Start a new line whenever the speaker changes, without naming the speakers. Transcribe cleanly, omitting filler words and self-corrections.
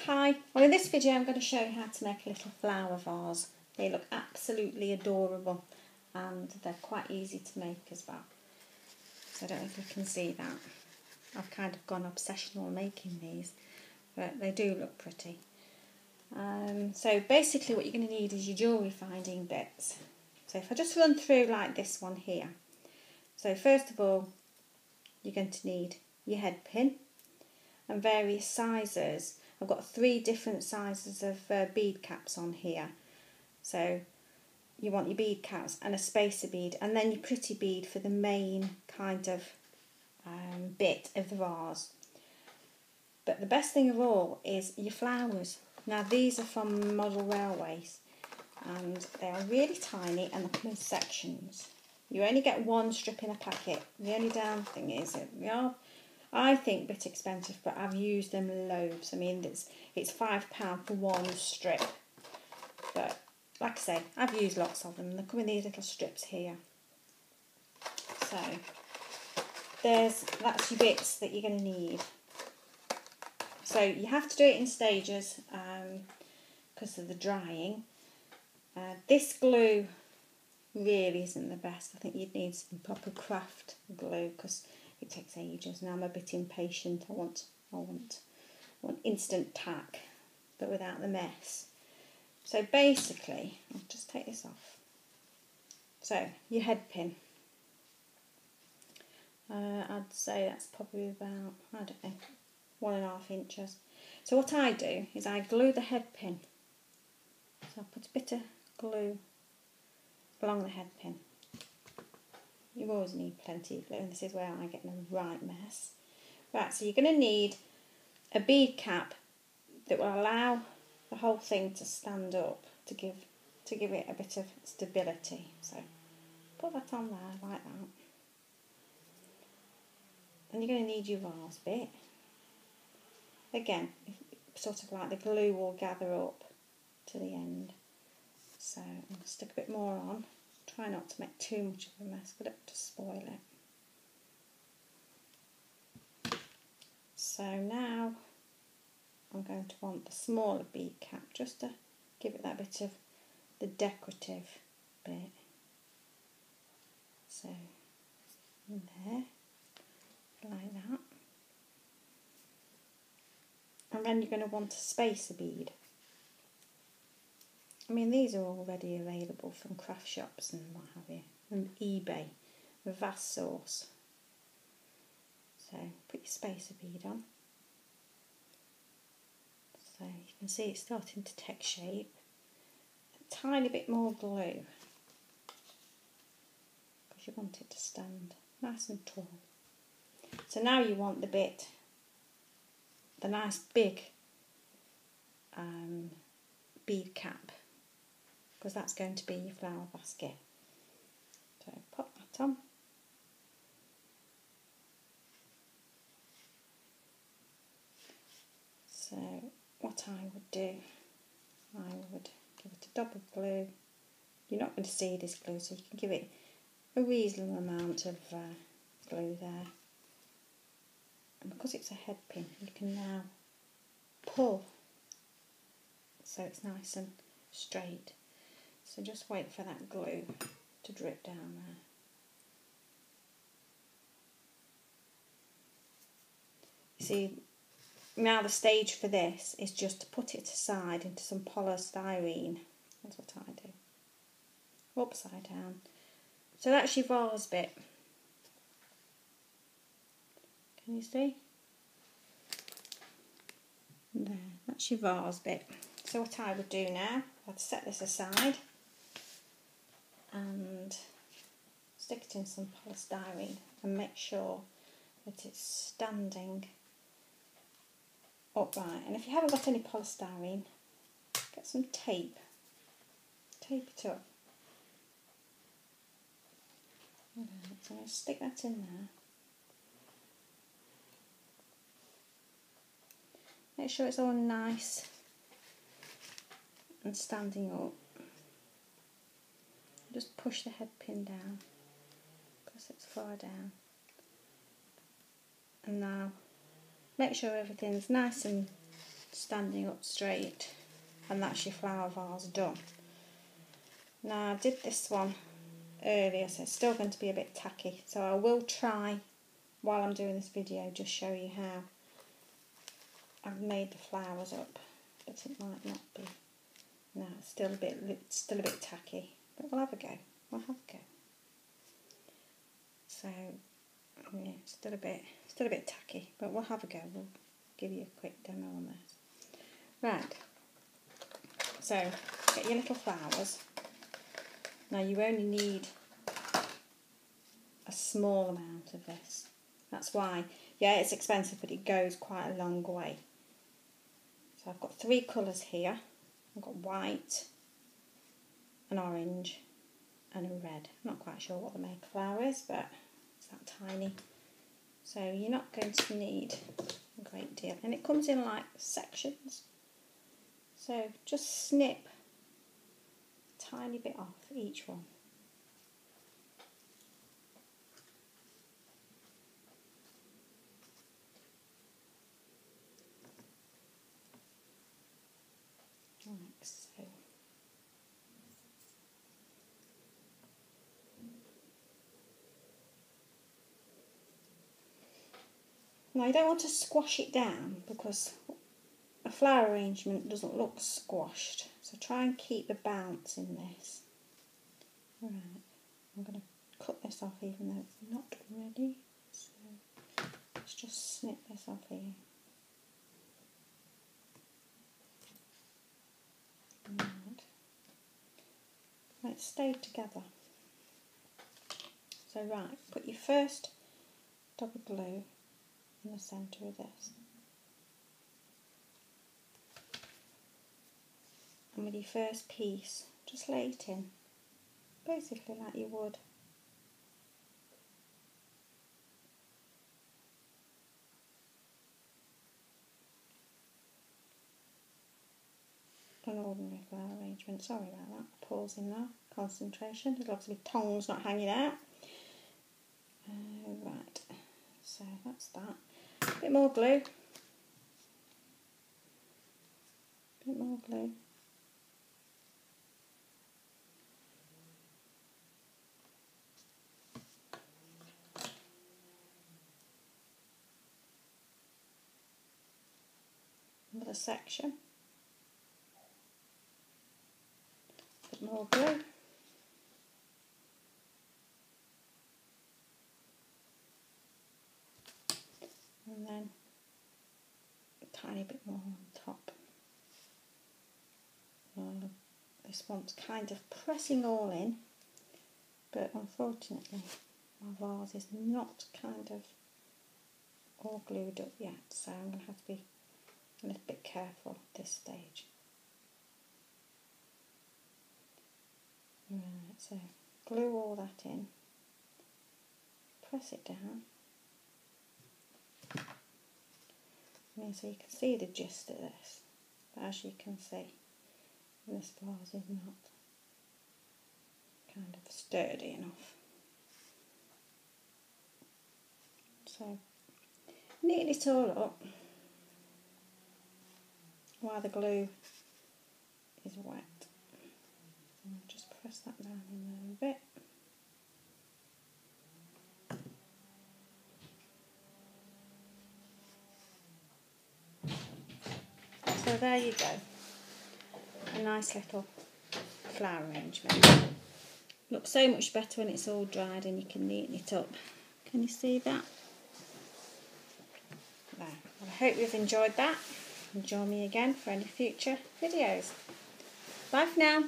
Hi, well in this video I'm going to show you how to make a little flower vase. They look absolutely adorable and they're quite easy to make as well. So I don't know if you can see that. I've kind of gone obsessional making these, but they do look pretty. So basically what you're going to need is your jewellery finding bits. So if I just run through like this one here. So first of all, you're going to need your head pin and various sizes. I've got 3 different sizes of bead caps on here. So you want your bead caps and a spacer bead, and then your pretty bead for the main kind of bit of the vase. But the best thing of all is your flowers. Now these are from Model Railways and they are really tiny and they come in sections. You only get 1 strip in a packet. The only damn thing is that they are, I think, a bit expensive, but I've used them loads. I mean, it's £5 for 1 strip. But like I say, I've used lots of them. They come in these little strips here. So that's your bits that you're going to need. So you have to do it in stages because of the drying. This glue really isn't the best. I think you'd need some proper craft glue because it takes ages. Now I'm a bit impatient. I want instant tack, but without the mess. So basically, I'll just take this off. So your head pin. I'd say that's probably about, I don't know, 1.5 inches. So what I do is I glue the head pin. So I put a bit of glue along the head pin. You always need plenty of glue, and this is where I get in a right mess. Right, so you're going to need a bead cap that will allow the whole thing to stand up to give it a bit of stability. So put that on there like that. And you're going to need your vase bit. Again, sort of like the glue will gather up to the end. So I'm going to stick a bit more on. Try not to make too much of a mess, but it to spoil it. So now I'm going to want the smaller bead cap just to give it that bit of the decorative bit. So in there, like that. And then you're going to want a spacer bead. I mean, these are already available from craft shops and what have you, and eBay, vast source. So put your spacer bead on. So you can see it's starting to take shape. A tiny bit more glue, because you want it to stand nice and tall. So now you want the bit, the nice big bead cap, because that's going to be your flower basket. So pop that on. So what I would do, I would give it a double glue. You're not going to see this glue, so you can give it a reasonable amount of glue there. And because it's a head pin, you can now pull so it's nice and straight. So just wait for that glue to drip down there. You see, now the stage for this is just to put it aside into some polystyrene. That's what I do. Upside down. So that's your vase bit. Can you see? There, that's your vase bit. So what I would do now, I'd set this aside and stick it in some polystyrene and make sure that it's standing upright. And if you haven't got any polystyrene, get some tape. Tape it up. So I'm going to stick that in there. Make sure it's all nice and standing up. Just push the head pin down because it's far down. And now make sure everything's nice and standing up straight, and that's your flower vase done. Now I did this one earlier, so it's still going to be a bit tacky, so I will try while I'm doing this video just show you how I've made the flowers up, but it might not be. No, it's still a bit tacky, but we'll have a go. So yeah, still a bit tacky, but we'll have a go. We'll give you a quick demo on this. Right, so get your little flowers. Now you only need a small amount of this. That's why, yeah, it's expensive, but it goes quite a long way. So I've got 3 colours here. I've got white, an orange and a red. I'm not quite sure what the Mayflower is, but it's that tiny. So you're not going to need a great deal. And it comes in like sections. So just snip a tiny bit off each one. Like so. Now you don't want to squash it down because a flower arrangement doesn't look squashed, so try and keep the bounce in this. Right, I'm going to cut this off even though it's not ready, so let's just snip this off here. Right. Let's stay together. So right, put your first double glue in the centre of this. And with your first piece, just lay it in, basically like you would an ordinary flower arrangement. Sorry about that, pause in there, concentration. There's obviously tongs not hanging out. Right, so that's that. A bit more glue. Bit more glue. Another section. Bit more glue. And then a tiny bit more on top. This one's kind of pressing all in, but unfortunately my vase is not kind of all glued up yet, so I'm going to have to be a little bit careful at this stage. Right, so glue all that in, press it down. So you can see the gist of this, but as you can see, this vase is not kind of sturdy enough. So neaten it all up while the glue is wet. And just press that down in there a bit. So there you go, a nice little flower arrangement. Looks so much better when it's all dried and you can neaten it up. Can you see that? There. Well, I hope you've enjoyed that and join me again for any future videos. Bye for now.